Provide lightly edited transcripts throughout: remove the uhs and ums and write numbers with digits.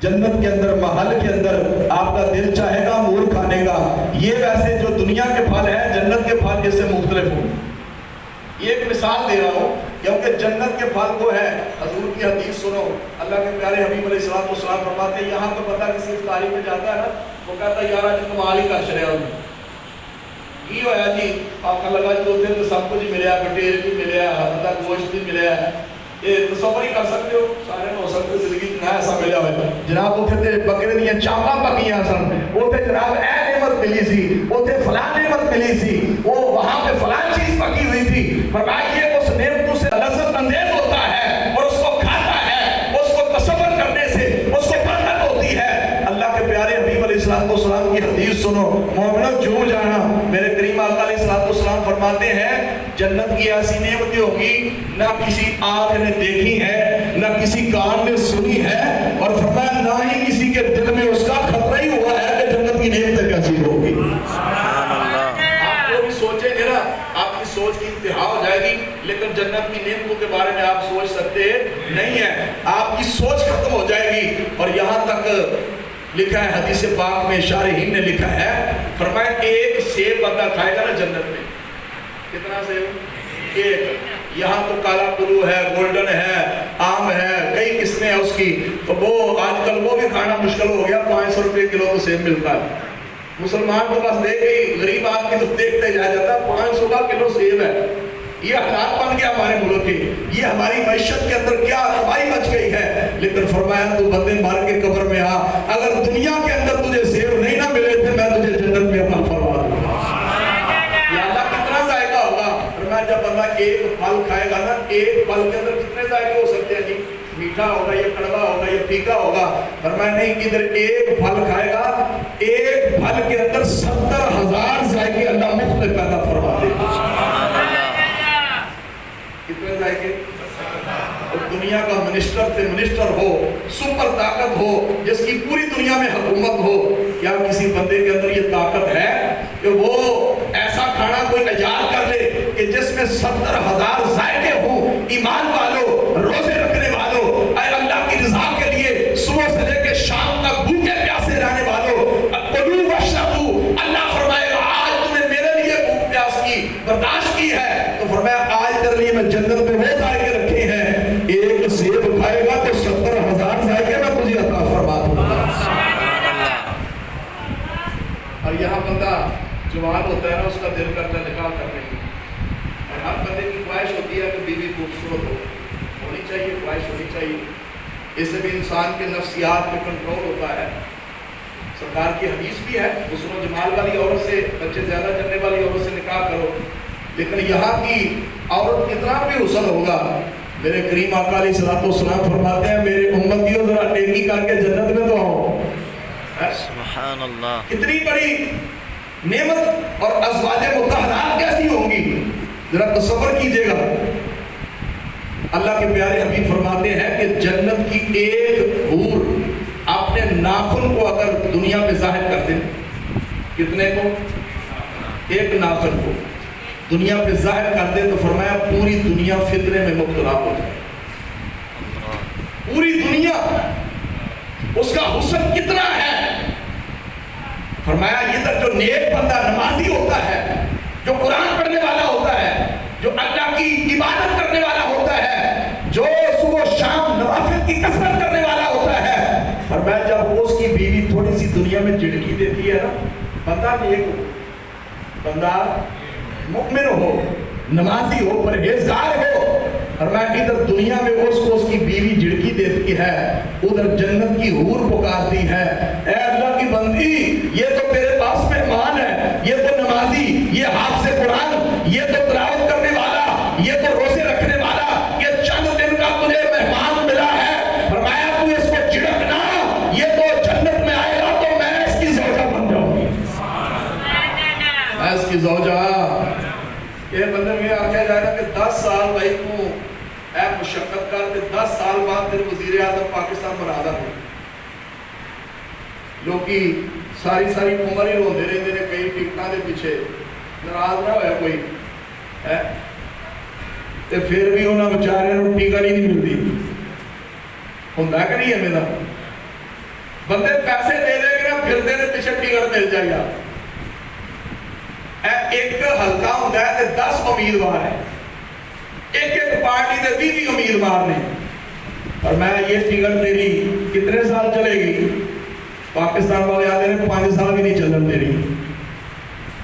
جنت کے اندر محل کے اندر آپ کا دل چاہے گا انگور کھانے کا. یہ ویسے جو دنیا کے پھل ہیں جنت کے پھل جیسے مختلف ہوں. یہ ایک مثال دے رہا ہوں کیونکہ جنت کے پھل کو ہے. حضور کی حدیث سنو, اللہ کے پیارے حبیب علیہ السلام فرماتے ہیں یہاں تو پتہ کسی افطاری پہ جاتا ہے نا, وہ کہتا ہے یارا جی کمال ہی کر چڑیا ہوں کی ہویا جی آپ کا لگا جو دن تو سب کچھ ملیا, بٹیر بھی ملیا, ہر گوشت بھی ملیا. یہ تصور ہی کر سکتے ہو سارے ہو سکتے زندگی نہ ایسا ملیا ہوئے جناب. اتنے بکرے دیا چاپاں پکیاں سن, اتنے جناب اے نعمت ملی سی, اتنے فلاں نعمت ملی سی, وہ وہاں پہ فلاں چیز پکی ہوئی تھی. فرمایا یہ اس نعمتوں سے لذت اندیز ہوتا ہے اور اس کو کھاتا ہے, اس کو تصور کرنے سے اس کو برکت ہوتی ہے. اللہ کے پیارے حبیب علیہ السلام کی حدیث سنو, مومنو جو جانا. میرے کریم آقا علیہ السلام فرماتے ہیں جنت کی ایسی نعمتیں ہوگی نہ کسی آنکھ نے دیکھی ہے, نہ کسی کان نے سنی ہے, اور فرمایا نہ ہی کسی کے دل میں اس کا خطرہ ہی ہوا ہے کہ جنت کی نعمتیں کیسی ہوگی. آپ کو بھی سوچیں گے نا, آپ کی سوچ کی انتہا ہو جائے گی, لیکن جنت کی نعمتوں کے بارے میں آپ سوچ سکتے نہیں ہیں. آپ کی سوچ ختم ہو جائے گی. اور یہاں تک لکھا ہے حدیث پاک میں, شارحین نے لکھا ہے, فرمایا ایک سیب بندہ کھائے گا نا جنت میں. کتنا سیب؟ ایک. یہاں تو کالا پلو ہے, گولڈن ہے, آم ہے, کئی قسمیں ہیں اس کی. تو وہ آج کل وہ بھی کھانا مشکل ہو گیا, 500 روپے کلو تو سیب ملتا ہے. مسلمان کو بس دیکھ گئی, غریب آدمی تو دیکھتے جا جاتا, 500 کا کلو سیب ہے. یہ حالات بن گیا ہمارے ملک کے, یہ ہماری معیشت کے اندر کیا تباہی مچ گئی ہے. لیکن فرمایا تو بندے مار کے قبر میں آ, اگر دنیا کے اندر تجھے سیب نہیں نہ ملے تھے میں تجھے جنت میں اپنا فرما دوں گا. یا اللہ کتنا ذائقہ ہوگا. فرمایا جب بندہ ایک پھل کھائے گا نا, ایک پھل کے اندر کتنے ذائقے ہو سکتے ہیں جی, میٹھا ہوگا یا کڑوا ہوگا یا پھیکا ہوگا. فرمایا نہیں, کدھر ایک پھل کھائے گا, ایک پھل کے اندر 70,000 ذائقے اللہ مختلف پیدا فرما دے گا. کتنے ذائقے. اور دنیا کا منسٹر ہو, سپر طاقت ہو, جس کی پوری دنیا میں حکومت ہو, کیا کسی بندے کے اندر یہ طاقت ہے کہ وہ ایسا کھانا کوئی ایجاد کر لے کہ جس میں 70,000 ذائقے ہوں. ایمان والوں, روزے رکھنے والوں, اے اللہ کی رضا کے لیے صبح سے لے کے شام تک بھوکے پیاسے رہنے والوں, کلوا واشربوا, اللہ فرمائے گا آج تم نے میرے لیے بھوک پیاس کی برداشت کی ہے, تو فرمایا آج تیرے لیے میں جنت میں وہ ذائقے رکھے ہیں, ایک سیب کھائے گا تو 70,000 ذائقے میں تجھے عطا فرما دوں گا. اور یہاں بندہ جوان ہوتا ہے نا, اس کا دل کرتا ہے نکاح کرنے کی, اور ہر بندے کی خواہش ہوتی ہے کہ بیوی خوبصورت ہونی چاہیے, خواہش ہونی چاہیے. اس سے بھی انسان کے نفسیات پہ کنٹرول ہوتا ہے. سرکار کی حدیث بھی ہے, حسن و جمال والی عورت سے, بچے زیادہ جننے والی عورت سے نکاح کرو. لیکن یہاں کی عورت کتنا بھی حسن ہوگا, میرے کریم آقا علیہ السلام فرماتے ہیں میرے امتیوں ذرا نیکی کر کے جنت میں تو آؤ. سبحان اللہ. اتنی بڑی نعمت اور ازواج مطہرات کیسی ہوں گی, ذرا تصور کیجئے گا. اللہ کے پیارے حبیب فرماتے ہیں کہ جنت کی ایک حور اپنے ناخن کو اگر دنیا میں ظاہر کر دے, کتنے کو؟ ایک ناخن کو دنیا پہ ظاہر کر دے, تو فرمایا پوری دنیا فتنے میں مبتلا ہو جائے. پوری دنیا, اس کا حسن کتنا ہے. فرمایا ادھر جو نیک بندہ نمازی ہوتا ہے, جو قرآن پڑھنے والا ہوتا ہے, جو اللہ کی عبادت کرنے والا ہوتا ہے, جو صبح و شام نوافل کی کثرت کرنے والا ہوتا ہے, فرمایا جب اس کی بیوی تھوڑی سی دنیا میں جھڑکی دیتی ہے نا, بندہ نیک ہو, بندہ مؤمن ہو, نمازی ہو, پرہیزگار ہو, فرمایا ادھر دنیا میں اس کو اس کی بیوی جھڑکی دیتی ہے, ادھر جنت کی حور پکارتی ہے, اے اللہ کی بندی یہ تو تیرے پاس مہمان ہے, یہ تو نمازی, یہ حافظ قرآن, یہ تو تلاوت کرنے والا, یہ تو روزے رکھنے والا, یہ چند دن کا تجھے مہمان ملا ہے. فرمایا تو اس کو جھڑکنا, یہ تو جنت میں آئے گا تو میں اس کی زوجہ بن جاؤں گی, میں اس کی زوجہ. یہ بندے میں آگیا جائے گا کہ 10 سال بھائی تو اے مشقت کر کے 10 سال بعد تیرے وزیر اعظم پاکستان برادہ ہو. لوگی ساری عمر ہی روندے رہندے نے کئی ٹکٹاں دے پیچھے, ناراض نہ ہویا کوئی ہے, تے پھر بھی انہاں بیچاریاں نوں ٹکٹ ہی نہیں ملدی. ہوندا کہ نہیں ہے میرا بندے پیسے دے دے گے نا پھر تیرے پیچھے ٹکٹ مل جائے گا. ایک حلقہ ہوتا ہے 10 امیدوار ہیں, ایک ایک پارٹی دے 20 امیدوار نے, اور میں یہ ٹکٹ تیری کتنے سال چلے گی؟ پاکستان والے آتے ہیں 5 سال بھی نہیں چلن تیری.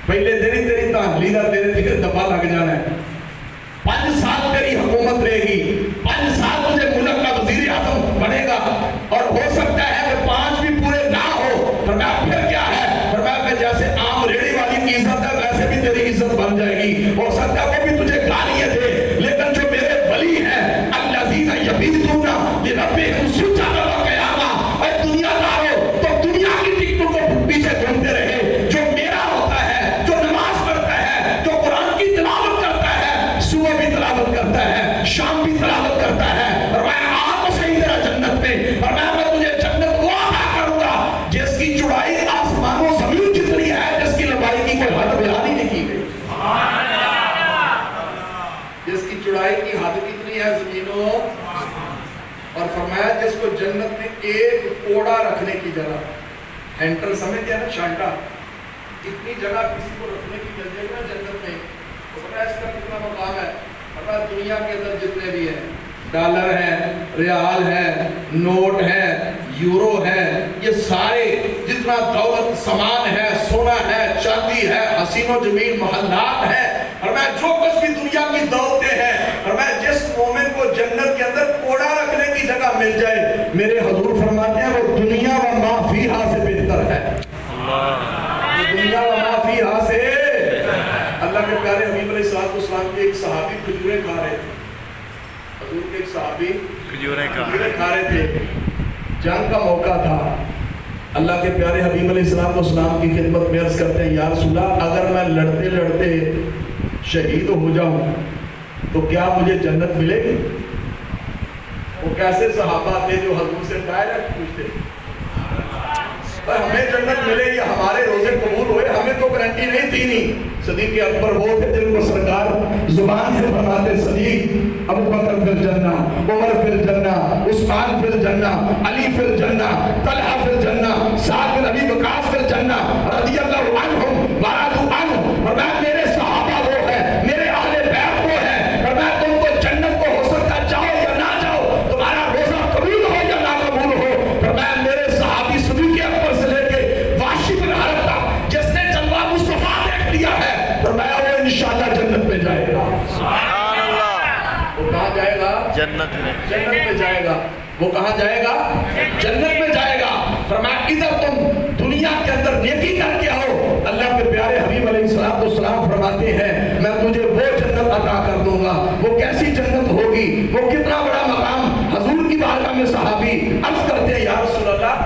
پہلے تیری تحلیل دا تیرے ٹکٹ دبا لگ جانا ہے. 5 سال تیری حکومت رہے گی, 5 سال تجھے ملک کا وزیر اعظم بنے گا, اور ہو سکتا ہے کہ 5 بھی پورے نہ ہو. فرمایا پھر کیا ہے؟ فرمایا کہ جیسے عام ریڑھی والی کی عزت ہے ویسے بھی تیری عزت بن جائے گی. ہو سکتا ہے وہ بھی تجھے گالیاں دے, لیکن جو میرے ولی ہیں الذین یبیتون لربہم سجدا وقیاما, اے دنیا دارو تو دنیا کی ٹکٹوں کو پیچھے گھومتے رہے. جو میرا ہوتا ہے, جو نماز پڑھتا ہے, جو قرآن کی تلاوت کرتا ہے, صبح بھی تلاوت کرتا ہے, شام بھی تلاوت کرتا ہے, اور میں آپ صحیح طرح جنت میں, اور میں تجھے جنت وہ عطا کروں گا جس کی چوڑائی آسمان و زمین جتنی ہے, جس کی لمبائی کی کوئی حد بیان ہی نہیں کی گئی. جس کی چوڑائی کی حد کتنی ہے زمینوں, اور فرمایا جس کو جنت میں ایک کوڑا رکھنے کی جگہ, ہینٹر سمجھتے ہیں نا, شانٹا, اتنی جگہ کسی کو رکھنے کی مل جائے گا جنت میں, تو پتہ ہے اس کا کتنا مقام ہے. پتہ دنیا کے اندر جتنے بھی ہیں, ڈالر ہے, ریال ہے, نوٹ ہے, یورو ہے, یہ سارے جتنا دولت سامان ہے, سونا ہے, چاندی ہے, حسین و جمیل محلات ہے, اور میں جو کچھ بھی دنیا کی دولتیں ہیں, اور میں جس مومن کو جنت کے اندر کوڑا رکھنے کی جگہ مل جائے, میرے حضور فرماتے ہیں وہ دنیا و ما فیہا سے بہتر ہے. دنیا و ما فیہا سے. اللہ کے پیارے حبیب علیہ السلام کے ایک صحابی کھجوریں کھا رہے تھے. حضور کے ایک صحابی کھجوریں کھا رہے تھے, جنگ کا موقع تھا. اللہ کے پیارے حبیب علیہ السلام کی خدمت میں عرض کرتے ہیں, یا رسول اللہ اگر میں لڑتے لڑتے شہید ہو جاؤں تو کیا مجھے جنت ملے گی؟ وہ کیسے صحابہ تھے جو حضور سے ڈائریکٹ پوچھتے, ہمیں جنت ملے گی, ہمارے روزے قبول ہوئے, ہمیں تو گارنٹی نہیں تھی. نہیں, صدیق اکبر وہ تھے جن کو سرکار زبان سے فرماتے, صدیق ابو بکر فی الجنہ, عمر فی الجنہ, عثمان فی الجنہ, علی فی الجنہ, طلحہ فی الجنہ, سعد بن ابی وقاص فی الجنہ رضی اللہ عنہم ورضوا عنہ. اور میں میرے صحابہ وہ ہیں, میرے اہل بیت وہ ہیں, اور میں تم کو جنت کو ہو سکتا جاؤ یا نہ جاؤ, تمہارا روزہ قبول ہو یا نہ قبول ہو. اور میں میرے صحابی صدیق اکبر سے لے کے واشی بن حرب تک جس نے جلوہ مصطفیٰ دیکھ لیا ہے, اور میں وہ انشاءاللہ جنت میں جائے گا. سبحان اللہ. وہ کہاں جائے گا؟ جنت میں. جنت میں جائے گا. وہ کہاں جائے گا؟ جنت میں جائے گا. فرمایا ادھر تم دنیا کے اندر نیکی کر کے آؤ, اللہ کے پیارے حبیب علیہ السلام فرماتے ہیں میں تجھے وہ جنت عطا کر دوں گا. وہ کیسی جنت ہوگی, وہ کتنا بڑا مقام. حضور کی بارگاہ میں صحابی عرض کرتے ہیں, یا رسول اللہ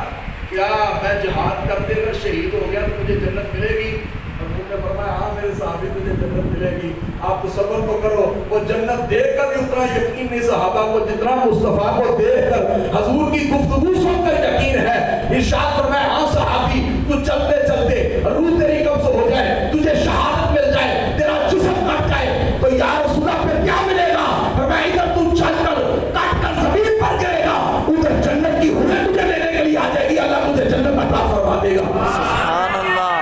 کیا میں جہاد کرتے ہوئے شہید ہو گیا تو مجھے جنت ملے گی؟ حضور نے فرمایا ہاں میرے صحابی تجھے جنت ملے گی, آپ صبر تو کرو. وہ جنت دیکھ کر بھی اتنا یقین نہیں صحابہ کو جتنا مصطفیٰ کو دیکھ کر حضور کی گفتگو سن کر یقین ہے. ارشاد فرمایا ہاں صحابی تو چلتے چلتے روح تیری قبض ہو جائے, تجھے شہادت مل جائے, تیرا جسم کٹ جائے, تو یا رسول اللہ پھر کیا ملے گا؟ فرمایا ادھر تو چل کر کٹ کر زمین پر گرے گا, ادھر جنت کی حوریں تجھے لینے کے لیے آ جائے گی, اللہ تجھے جنت عطا فرما دے گا. سبحان اللہ.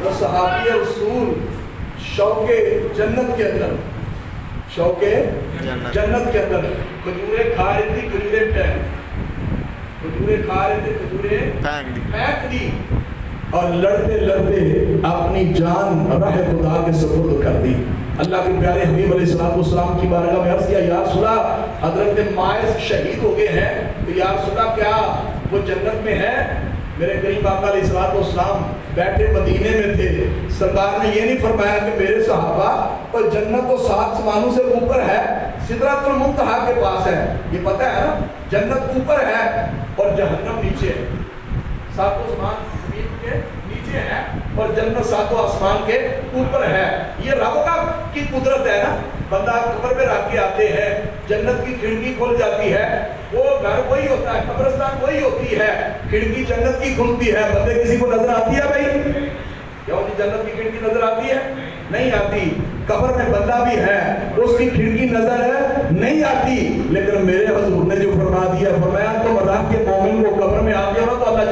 وہ صحابی رسول شوق جنت کے اندر, شوق جنت کے اندر کھجوریں کھا رہی تھی, کھجوریں کھا رہے تھے, کھجوریں پھینک دی, اور لڑتے لڑتے اپنی جان راہ خدا کے سپرد کر دی. اللہ کے پیارے حبیب علیہ السلام کی بارگاہ میں عرض کیا, یا رسول اللہ حضرت ماعز شہید ہو گئے ہیں, تو یا رسول اللہ کیا وہ جنت میں ہے؟ میرے کریم آقا علیہ السلام بیٹھے مدینے میں تھے, سرکار نے یہ نہیں فرمایا کہ میرے صحابہ اور جنت تو 7 آسمانوں سے اوپر ہے, سدرۃ المنتہا کے پاس ہے. یہ پتہ ہے نا, جنت اوپر ہے اور جہنم نیچے ہے. 7 آسمان زمین کے نیچے ہے اور جنت 7 آسمان کے اوپر ہے. یہ رب کی قدرت ہے نا. بندہ قبر میں رکھ کے آتے ہیں, جنت کی کھڑکی کھل جاتی ہے, وہ گھر وہی ہوتا ہے, قبرستان وہی ہوتی ہے, کھڑکی جنت کی کھلتی ہے. بندے کسی کو نظر آتی ہے بھائی؟ کیا ہوتی جنت کی کھڑکی نظر آتی ہے؟ نہیں آتی. قبر میں بندہ بھی ہے, اس کی کھڑکی نظر نہیں آتی, لیکن میرے حضور نے جو فرما دیا, فرمایا تم راہ کے مومن کو قبر میں آ گیا ہو تو اللہ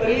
3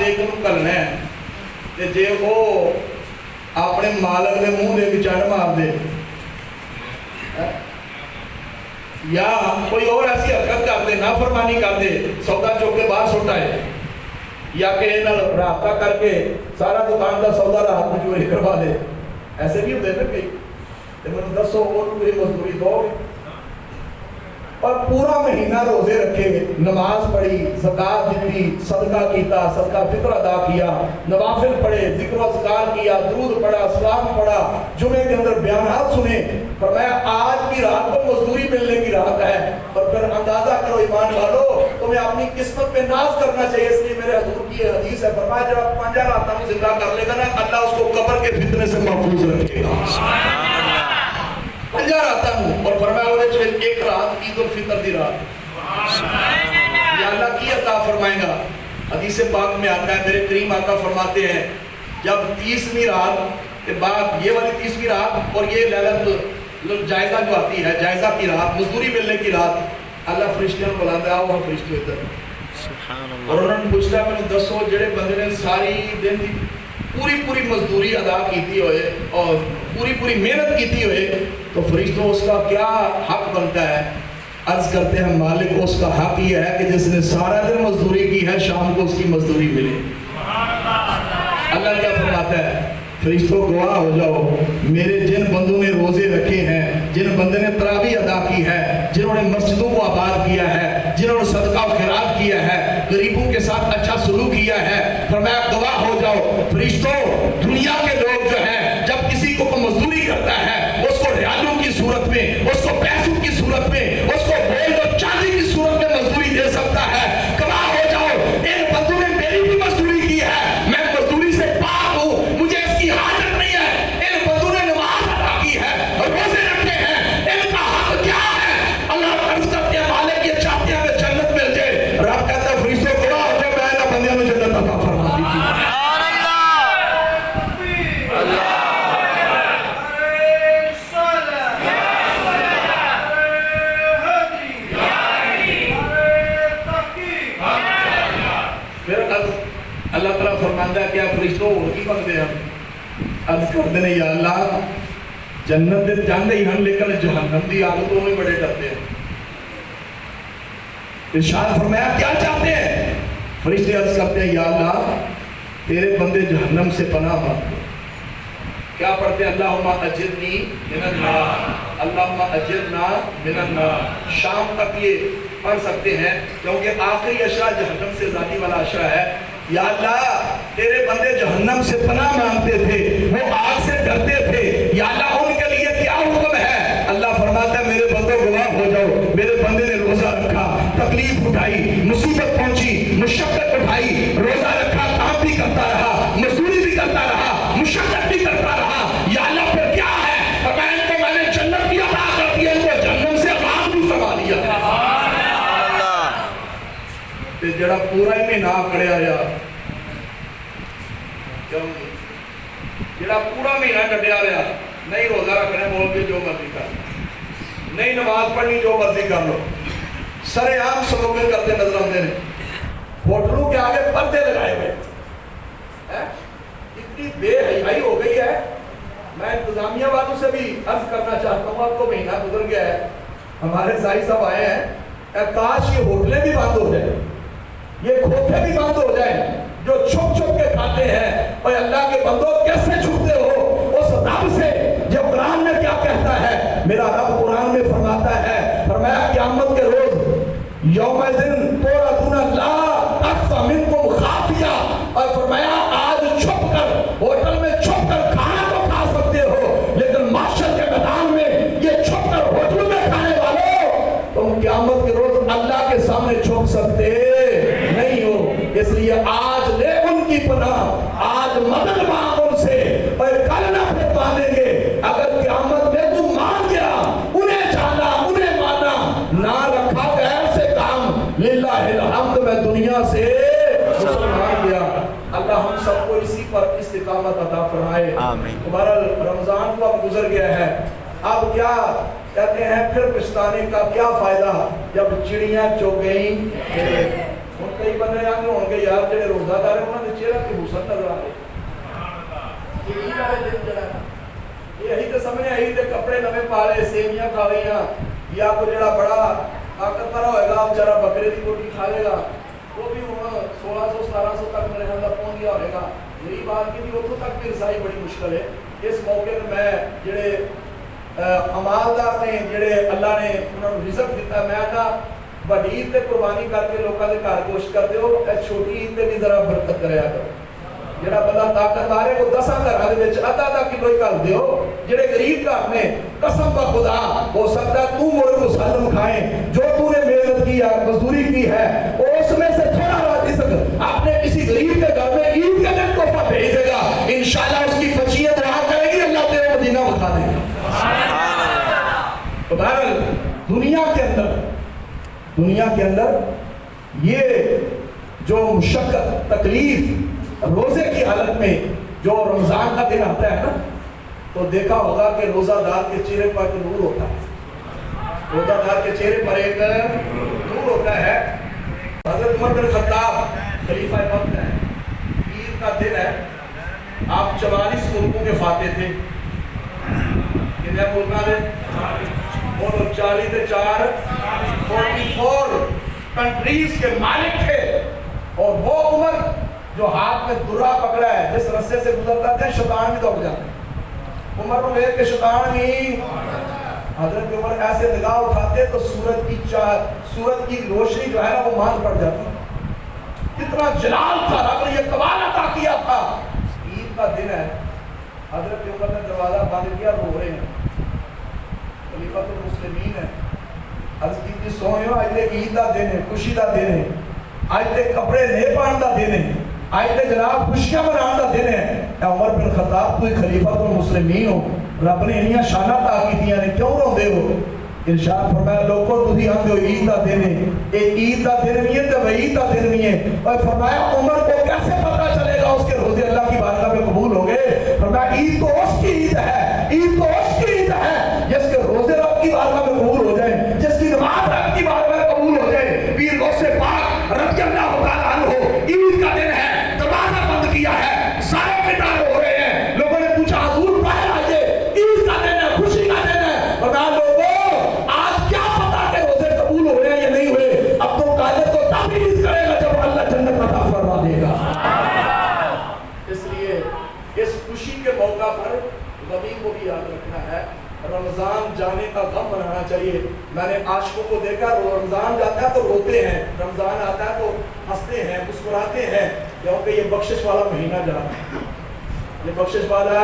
ਰਾਹ ਦੇ ਕੇ ਉਹਨੂੰ ਕਰਨਾ ਹੈ। ਤੇ ਜੇ ਉਹ ਆਪਣੇ ਮਾਲਕ ਦੇ ਮੂੰਹ ਦੇ ਵਿੱਚ ਚੜ ਮਾਰਦੇ یا کوئی اور ایسی حرکت کر دے، نافرمانی کر دے، سودا چوک کے باہر سٹ آئے، یا کہ انہاں رابطہ کر کے سارا دکان دا سودا رات میں چوری کروا دے، ایسے بھی ہوتے نا کئی، تو میں نے 10 اور پوری مزدوری دو اور پورا مہینہ روزے رکھے، نماز پڑھی، زکات دی، صدقہ کیتا، صدقہ فطر ادا کیا، نوافل پڑھے، ذکر و اذکار کیا، درود پڑھا، سلام پڑھا، جمعے کے اندر بیانات سنے، فرمایا آج کی رات کو مزدوری ملنے کی رات ہے، اور پھر اندازہ کرو ایمان والو تمہیں اپنی قسمت پہ ناز کرنا چاہیے۔ اس لیے میرے حضور کی حدیث ہے، فرمایا جب آپ 5 راتوں میں زندہ کر لے گا نا اللہ اس کو قبر کے فتنے سے محفوظ رکھے گا۔ 5 راتوں میں، اور فرمایا انہیں چھوڑ ایک رات عید الفطر دی رات یا اللہ کی عطا فرمائے گا۔ حدیث پاک میں آتا ہے میرے کریم آقا فرماتے ہیں جب 30ویں رات کے بعد یہ والی 30ویں رات اور یہ لیلۃ جائزہ جو آتی ہے، جائزہ کی رات، مزدوری ملنے کی رات، اللہ فرشتیاں کو بلاتا ہے، وہ فرشتے ادھر اور انہوں نے پوچھتا ہے میں دسو جڑے بندے نے ساری دن دی پوری مزدوری ادا کیتی ہوئے اور پوری محنت کیتی ہوئے تو فرشتوں اس کا کیا حق بنتا ہے؟ عرض کرتے ہیں مالک اس کا حق یہ ہے کہ جس نے سارا دن مزدوری کی ہے شام کو اس کی مزدوری ملے۔ اللہ کیا فرماتا ہے؟ فرشتوں گواہ ہو جاؤ میرے جن بندوں نے روزے رکھے ہیں، جن بندے نے تراویح ادا کی ہے، جنہوں نے مسجدوں کو آباد کیا ہے، جنہوں نے صدقہ و خیرات کیا ہے، غریبوں کے ساتھ اچھا سلوک کیا ہے، فرمایا گواہ ہو جاؤ فرشتوں دنیا کے لوگ جو ہیں جب کسی کو مزدوری کرتا ہے اس کو ریالوں کی صورت میں، اس کو پیسوں کی صورت میں، اس کو گولڈ اور چاندی کی صورت میں مزدوری دے سکتا ہے۔ گواہ ہو جاؤ ان بندوں نے میری بھی مزدوری کی ہے، میں مزدوری سے پاک ہوں، مجھے اس کی حاجت نہیں ہے۔ ان بندوں نے نماز ادا کی ہے اور روزے رکھے ہیں، ان کا حق کیا ہے؟ اللہ عرض کرتے ہیں مالک یہ چاہتے ہیں کہ جنت مل جائے، رب کہتا ہے فرشتوں گواہ ہو جاؤ میں نہ بندیوں میں جنت عطا فرما دیجیے۔ اللہ تعالیٰ فرماتا ہے کہ آپ فرشتوں اور کی بندے ہیں، عرض کرتے ہیں یا اللہ جنت دے جاندے ہی ہم لیکن جہنم دی عادتوں میں بڑے ڈرتے ہیں۔ ارشاد فرمایا کیا چاہتے ہیں؟ فرشتے عرض کرتے ہیں یا اللہ تیرے بندے جہنم سے پناہ مانگتے ہیں۔ کیا پڑھتے ہیں؟ اللہم اجرنی من النار، اللہم اجرنا من النار۔ شام تک یہ پڑھ سکتے ہیں کیونکہ آخری اشرا جہنم سے ذاتی والا اشرا ہے۔ یا اللہ تیرے بندے جہنم سے پناہ مانگتے تھے، وہ آگ سے ڈرتے تھے، یا اللہ ان کے لیے کیا حکم ہے؟ اللہ فرماتا ہے میرے بندوں گواہ ہو جاؤ میرے بندے نے روزہ رکھا، تکلیف اٹھائی، مصیبت پہنچی، مشقت اٹھائی، روزہ رکھا، کام بھی کرتا رہا، مزدوری بھی کرتا رہا، مشقت بھی کرتا رہا، یا اللہ پھر کیا ہے؟ میں نے جنت کی عطا کر دیا، ان کو جہنم سے عذاب بھی فرما دیا۔ جڑا پورا ہی مہینہ کھڑیا رہا، جڑا پورا مہینہ کٹیا رہا، نہیں روزہ رکھنے بول کے جو مرضی کر، نہیں نماز پڑھنی جو مرضی کر لو، سرے عام سلوکیں کرتے نظر آتے ہیں، ہوٹلوں کے آگے پردے لگائے ہوئے، اتنی بے حیائی ہو گئی ہے۔ میں انتظامیہ والوں سے بھی عرض کرنا چاہتا ہوں، آپ کو مہینہ گزر گیا ہے، ہمارے زائی صاحب آئے ہیں، کاش یہ ہوٹلیں بھی بند ہو جائیں، یہ کھوکھے بھی بند ہو جائیں جو چھپ چھپ کے کھاتے ہیں۔ اور اللہ کے بندوں کیسے چھپتے ہو اس رب سے جو قرآن میں کیا کہتا ہے؟ میرا رب قرآن میں فرماتا ہے، فرمایا قیامت کے روز یوم دن تورثون لا تخفی منکم خافیہ، اور فرمایا آج چھپ کر ہوٹل میں چھپ کر کھانا تو کھا سکتے ہو لیکن محشر کے میدان میں یہ چھپ کر ہوٹل میں کھانے والوں تم قیامت کے روز اللہ کے سامنے چھپ سکتے نہیں ہو۔ اس لیے آج لے ان کی پناہ، آج مدد مانگ ان سے، پر کل نہ پھر پانے گے۔ اگر قیامت میں تو مان گیا، انہیں جانا انہیں مانا، نہ رکھا غیر سے کام، للہ الحمد میں دنیا سے مسلمان گیا۔ اللہ ہم سب کو اسی پر استقامت عطا فرمائے۔ ہمارا رمضان کو اب گزر گیا ہے، اب کیا کہتے ہیں پھر پچھتانے کا کیا فائدہ جب چڑیاں چگ گئیں، کئی بندے آگے ہوں گے یار جڑے روزہ دار ہیں انہوں نے چہرہ کی حسن نظر آ رہے یہ عید والے دن جڑا یہی تو سمجھے عید کے کپڑے نویں پا لے سیویاں کھا رہی یا کوئی جڑا بڑا طاقتور ہوئے گا بیچارہ بکرے کی روٹی کھا لے گا وہ بھی 1600-1700 تک میرے خیال پہنچ گیا ہوئے گا غریب آدمی بھی اتوں تک بھی رسائی بڑی مشکل ہے اس موقع پہ میں جڑے امالدار نے جڑے اللہ نے انہوں نے رزق دیتا میں آتا بڑی عید تے قربانی کر کے لوگوں کے گھر گوشت کر دیو چھوٹی عید تے بھی ذرا برکت کریا کرو جڑا بندہ طاقتور ہے وہ 10 گھر دے وچ آدھا کلو ہی کر دیو جڑے غریب گھر نے قسم با خدا ہو سکتا ہے تو مرغ مسلم کھائیں جو تو نے محنت کی ہے مزدوری کی ہے اس میں سے تھوڑا رزق اپنے کسی غریب کے گھر میں عید کے دن تحفہ بھیج دے گا انشاءاللہ اس کی بچیاں دعا کرے گی اللہ تیرے مدینہ بتا دے گا تو بہرحال دنیا کے اندر یہ جو مشقت تکلیف روزے کی حالت میں جو رمضان کا دن آتا ہے نا تو دیکھا ہوگا کہ روزہ دار کے چہرے پر ایک نور ہوتا ہے روزہ دار کے چہرے پر ایک نور ہوتا ہے حضرت عمر بن خطاب خلیفہ وقت ہے عید کا دن ہے آپ 44 ملکوں کے فاتح تھے کتنے ملکوں کے اور 40 سے 4 44 کنٹریز کے مالک تھے اور وہ عمر جو ہاتھ میں درہ پکڑا ہے جس رسے سے گزرتا تھا شیطان بھی دوڑ جاتا ہے عمر کو لے کے شیطان بھی حضرت عمر ایسے نگاہ اٹھاتے تو سورج کی روشنی جو ہے نا وہ مانگ پڑ جاتی کتنا جلال تھا رب نے یہ کمال عطا کیا تھا عید کا دن ہے حضرت عمر نے دروازہ بند کیا رو رہے ہیں خلیفۃ المسلمین ہے عرض کی سوئیوں آج تے عید دا دن ہے خوشی دا دن ہے آج تے کپڑے نہیں پہن دا دن ہے آج تے جناب خوشیاں منان دا دن ہے اے عمر بن خطاب کوئی خلیفۃ المسلمین ہو رب نے انہیاں شانہ عطا کیتیاں نے کیوں روندے ہو ارشاد فرمایا لوگوں تسی آندے ہو عید دا دن ہے اے عید دا دن بھی ہے تے وعید دا دن بھی ہے اور فرمایا عمر کو کیسے پتہ چلے گا اس کے روزے اللہ کی بارگاہ میں قبول ہو گئے فرمایا عید تو اس کی عید ہے عید تو اس کی عید ہے جس کے روزے رب کی بارگاہ میں قبول ہو جائیں جس کی نماز رب کی بارگاہ میں قبول ہو جائے پیر غوث پاک رضی اللہ تعالیٰ عنہ عید کا دن ہے دروازہ بند کیا ہے سارے کٹارے ہو رہے ہیں لوگوں نے پوچھا حضور باہر آئیے عید کا دن ہے خوشی کا دن ہے بتا لوگوں آج کیا پتا کہ روزے قبول ہو رہے ہیں یا نہیں ہوئے اب تو قادر تو تب عید کرے گا جب اللہ جنت عطا فرما دے گا اس لیے اس خوشی کے موقع پر غمی کو بھی یاد رکھنا ہے رمضان جانے کا غم منانا چاہیے میں نے عاشقوں کو دیکھا رمضان جاتا ہے تو روتے ہیں رمضان آتا ہے تو ہنستے ہیں مسکراتے ہیں کیونکہ یہ بخشش والا مہینہ جا رہا ہے یہ بخشش والا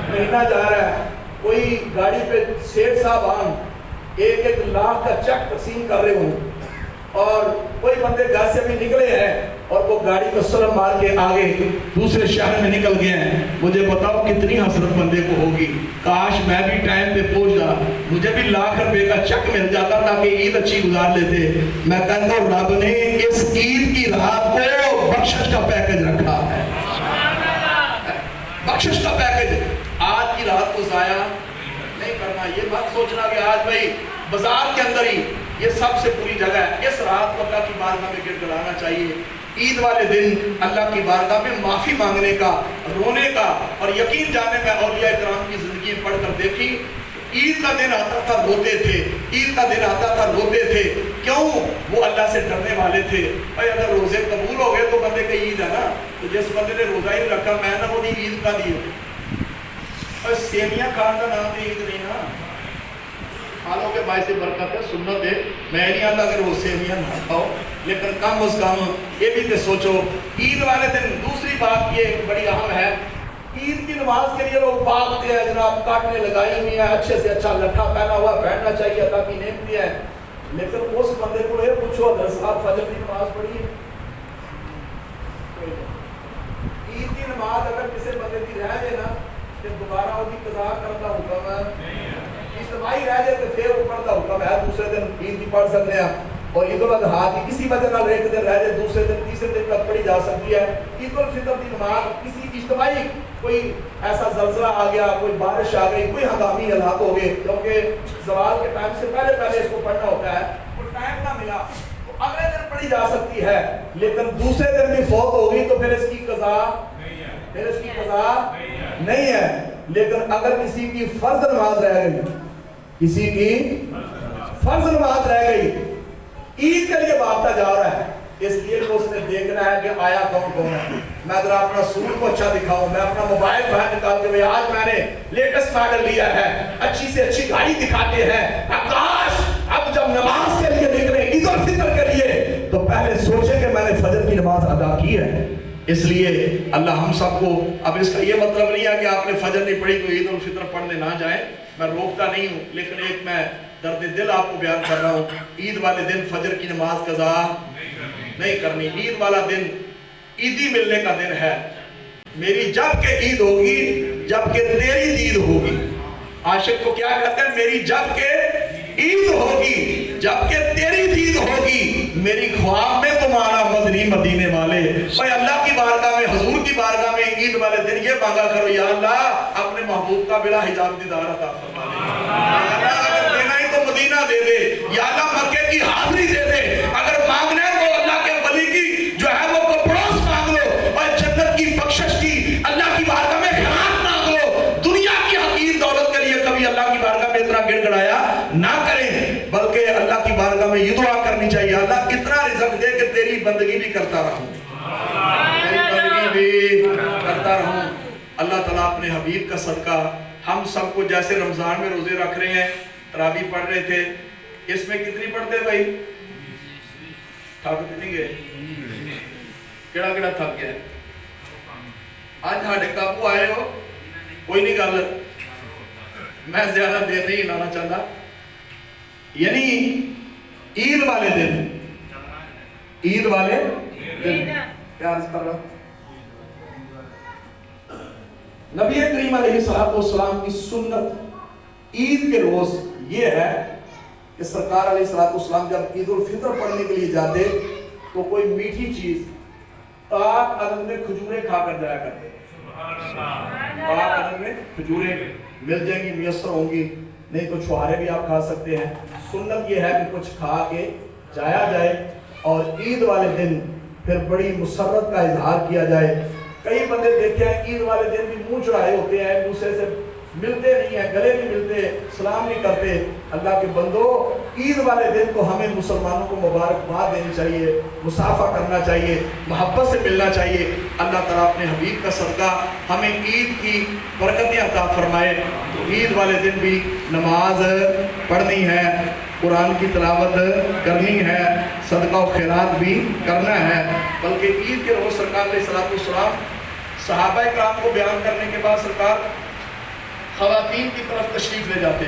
مہینہ جا رہا ہے کوئی گاڑی پہ سیٹھ صاحب آن 1-1 لاکھ کا چیک تقسیم کر رہے ہوں اور کوئی بندے گھر سے بھی نکلے ہیں اور وہ گاڑی کو سلم مار کے آگے دوسرے شہر میں نکل گئے ہیں مجھے بتاؤ کتنی حسرت بندے کو ہوگی کاش میں بھی ٹائم پہ پہنچ جا مجھے بھی ₹1,00,000 کا چیک مل جاتا تاکہ عید اچھی گزار لیتے میں کہتا ہوں رب نے اس عید کی رات کو بخشش کا پیکج رکھا ہے بخشش کا پیکج آج کی رات کو ضائع نہیں کرنا یہ بات سوچنا کہ آج بھائی بازار کے اندر ہی یہ سب سے پوری جگہ ہے اس رات کو اللہ کی بارگاہ میں گر گڑانا چاہیے عید والے دن اللہ کی بارگاہ میں معافی مانگنے کا رونے کا اور یقین جانے کا اولیاء کرام کی زندگی پڑھ کر دیکھی عید کا دن آتا تھا روتے تھے عید کا دن آتا تھا روتے تھے کیوں وہ اللہ سے ڈرنے والے تھے بھائی اگر روزے قبول ہو گئے تو بندے کا عید ہے نا تو جس بندے نے روزہ ہی رکھا میں نہ وہ عید کا دی اور سیویاں کھان کا نام عید نہیں نا حالوں کے باعث برکت ہے سنت ہے میں نہیں آتا کہ وہ سیویاں نہ کھاؤ لیکن کم از کم یہ بھی تو سوچو عید والے دن دوسری بات یہ بڑی اہم ہے عید کی نماز کے لیے لوگ بھاگتے ہیں جناب کاٹنے لگائی ہوئی ہیں اچھے سے اچھا لٹھا پہنا ہوا پہننا چاہیے تاکہ نیک بھی ہے لیکن اس بندے کو یہ پوچھو اگر صاحب فجر کی نماز پڑھی ہے عید کی نماز اگر کسی بندے کی رہ جائے نا کہ دوبارہ وہ کی قضا کرتا حکم ہے اجتماعی رہ جائے تو پھر اوپر کا حکم ہے دوسرے دن عید کی پڑھ سکتے ہیں اور عید الاضحیٰ کی کسی وجہ نہ ایک دن رہ جائے دوسرے دن تیسرے دن تک پڑھی جا سکتی ہے عید الفطر کی نماز کسی اجتماعی کوئی ایسا زلزلہ آ گیا کوئی بارش آ گئی کوئی ہنگامی حالات ہو گئے کیونکہ زوال کے ٹائم سے پہلے اس کو پڑھنا ہوتا ہے وہ ٹائم نہ ملا تو اگلے دن پڑھی دی جا سکتی ہے، لیکن دوسرے دن بھی فوت ہوگی تو پھر اس کی قضا نہیں ہے۔ لیکن اگر کسی کی فرض نماز رہ گئی، کسی کی فرض نماز رہ گئی، عید کے لیے بھاگتا جا رہا ہے، اس لیے کہ اس نے دیکھنا ہے کہ آیا کون ہے۔ میں ذرا اپنا سوٹ کو اچھا دکھاؤں، میں اپنا موبائل باہر نکال کے آج میں نے لیٹسٹ ماڈل لیا ہے، اچھی سے اچھی گاڑی دکھاتے ہیں، کاش اب جب نماز کے لیے نکلے عید الفطر کے لیے تو پہلے سوچے کہ میں نے فجر کی نماز ادا کی ہے۔ اس لیے اللہ ہم سب کو، اب اس کا یہ مطلب نہیں ہے کہ آپ نے فجر نہیں پڑھی تو عید الفطر پڑھنے نہ جائیں، میں روکتا نہیں ہوں، لیکن ایک میں درد دل آپ کو بیان کر رہا ہوں، عید والے دن فجر کی نماز قضا نہیں کرنی۔ عید والا دن عیدی ملنے کا دن ہے، میری جب کہ عید ہوگی جب کہ تیری دید ہوگی۔ عاشق کو کیا کہتے ہیں؟ میری جب کہ عید ہوگی جب کہ تیری دید ہوگی، میری خواب میں تمہارا مدنی مدینے والے۔ بھائی اللہ کی بارگاہ میں، حضور کی بارگاہ میں عید والے دن یہ مانگا کرو، یا اللہ اپنے محبوب کا بلا حجاب دیدار عطا فرما دے، یا اللہ اگر دینا ہی تو مدینہ دے دے، یا اللہ مکے کی حاضری دے دے، اگر مانگنا ہے تو اللہ کے ولی کی جو ہے وہ پڑوس مانگ لو، اور جنت کی بخشش کی اللہ کی بارگاہ میں خیرات مانگ لو۔ دنیا کی حقیر دولت کے لیے کبھی اللہ کی بارگاہ میں اتنا گڑ گڑایا نہ کریں، بلکہ اللہ کی بارگاہ میں یہ دعا کرنی چاہیے، اللہ اتنا رزق دے کہ تیری بندگی بھی کرتا رہوں، تیری بندگی بھی کرتا رہوں۔ اللہ تعالیٰ اپنے حبیب کا صدقہ ہم سب کو، جیسے رمضان میں روزے رکھ رہے ہیں، تراویح پڑھ رہے تھے، اس میں کتنی پڑھتے بھائی؟ تھک نہیں گئے؟ کیڑا کیڑا تھک گیا؟ آج ہاڑے قابو آئے ہو، کوئی نہیں گل، میں زیادہ دیر نہیں لانا چاہتا۔ یعنی عید والے دن، عید والے دن کیا عرض کر رہا؟ نبی کریم علیہ السلام کی سنت عید کے روز یہ ہے کہ سرکار علیہ السلام جب عید الفطر پڑھنے کے لیے جاتے تو کوئی میٹھی چیز پاک عدد میں کھجوریں کھا کر جایا کرتے، پاک عدد میں کھجوریں مل جائیں گی، میسر ہوں گی، نہیں تو چھوارے بھی آپ کھا سکتے ہیں۔ سنت یہ ہے کہ کچھ کھا کے جایا جائے اور عید والے دن پھر بڑی مسرت کا اظہار کیا جائے۔ کئی بندے دیکھے ہیں عید والے دن بھی منہ چڑھائے ہوتے ہیں، ایک دوسرے سے ملتے نہیں ہیں، گلے نہیں ملتے، سلام نہیں کرتے۔ اللہ کے بندو، عید والے دن کو ہمیں مسلمانوں کو مبارکباد دینی چاہیے، مصافحہ کرنا چاہیے، محبت سے ملنا چاہیے۔ اللہ تعالیٰ اپنے حبیب کا صدقہ ہمیں عید کی برکتیں عطا فرمائے۔ عید والے دن بھی نماز پڑھنی ہے، قرآن کی تلاوت کرنی ہے، صدقہ و خیرات بھی کرنا ہے۔ بلکہ عید کے روز سرکار علیہ السلام صحابہ کرام کو بیان کرنے کے بعد سرکار خواتین کی طرف تشریف لے جاتے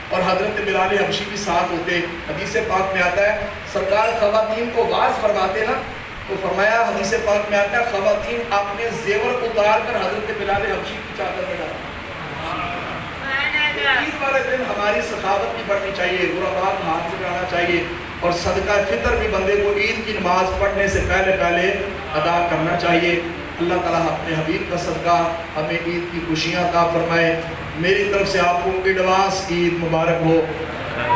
اور حضرت بلال حبشی بھی ساتھ ہوتے۔ حدیث پاک میں آتا ہے سرکار خواتین کو واعظ فرماتے نا، تو فرمایا، حدیث پاک میں آتا ہے خواتین اپنے زیور اتار کر حضرت بلال حبشی کی چادر میں ڈالیں۔ عید والے دن ہماری سخاوت بھی بڑھنی چاہیے، غرباء کو ہاتھ پھیلانا چاہیے، اور صدقہ فطر بھی بندے کو عید کی نماز پڑھنے سے پہلے ادا کرنا چاہیے۔ اللہ تعالیٰ اپنے حبیب کا صدقہ ہمیں عید کی خوشیاں عطا فرمائے۔ میری طرف سے آپ کو ایڈوانس عید مبارک ہو،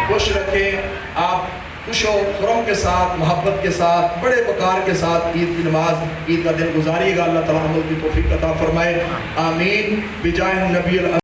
خوش رکھیں، آپ خوش و خرم کے ساتھ، محبت کے ساتھ، بڑے وقار کے ساتھ عید کی نماز، عید کا دن گزاریے گا۔ اللہ تعالیٰ عمل کی توفیق عطا فرمائے، آمین، بجاہ نبی